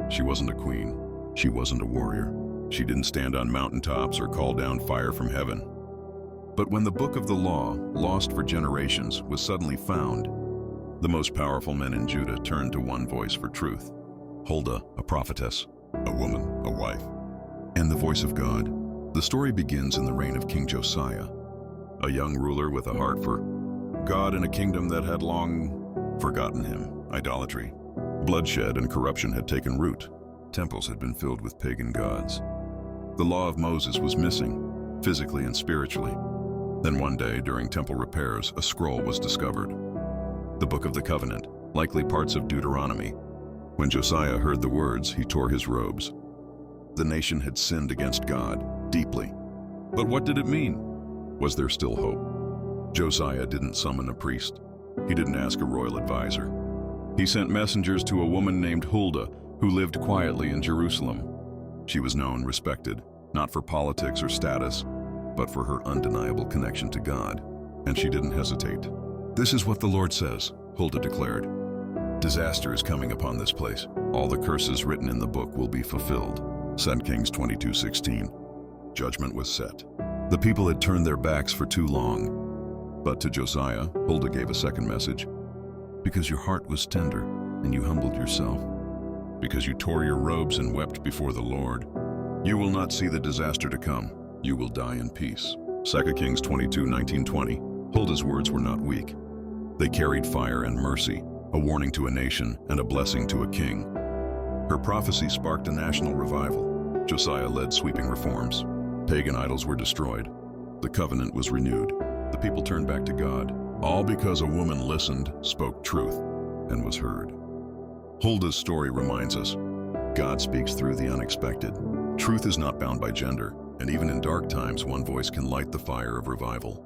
She wasn't a queen. She wasn't a warrior. She didn't stand on mountaintops or call down fire from heaven. But when the book of the law, lost for generations, was suddenly found, the most powerful men in Judah turned to one voice for truth. Huldah, a prophetess, a woman, a wife, and the voice of God. The story begins in the reign of King Josiah, a young ruler with a heart for God in a kingdom that had long forgotten him. Idolatry, bloodshed, and corruption had taken root. Temples had been filled with pagan gods. The law of Moses was missing, physically and spiritually. Then one day, during temple repairs, a scroll was discovered. The Book of the Covenant, likely parts of Deuteronomy. When Josiah heard the words, he tore his robes. The nation had sinned against God, deeply. But what did it mean? Was there still hope? Josiah didn't summon a priest. He didn't ask a royal advisor. He sent messengers to a woman named Huldah, who lived quietly in Jerusalem. She was known, respected, not for politics or status, but for her undeniable connection to God. And she didn't hesitate. "This is what the Lord says," Huldah declared. "Disaster is coming upon this place. All the curses written in the book will be fulfilled." 2 Kings 22:16. Judgment was set. The people had turned their backs for too long. But to Josiah, Huldah gave a second message. "Because your heart was tender and you humbled yourself, because you tore your robes and wept before the Lord, you will not see the disaster to come. You will die in peace." 2 Kings 22:19-20. Huldah's words were not weak. They carried fire and mercy, a warning to a nation and a blessing to a king. Her prophecy sparked a national revival. Josiah led sweeping reforms. Pagan idols were destroyed. The covenant was renewed. The people turned back to God, all because a woman listened, spoke truth, and was heard. Huldah's story reminds us, God speaks through the unexpected. Truth is not bound by gender, and even in dark times, one voice can light the fire of revival.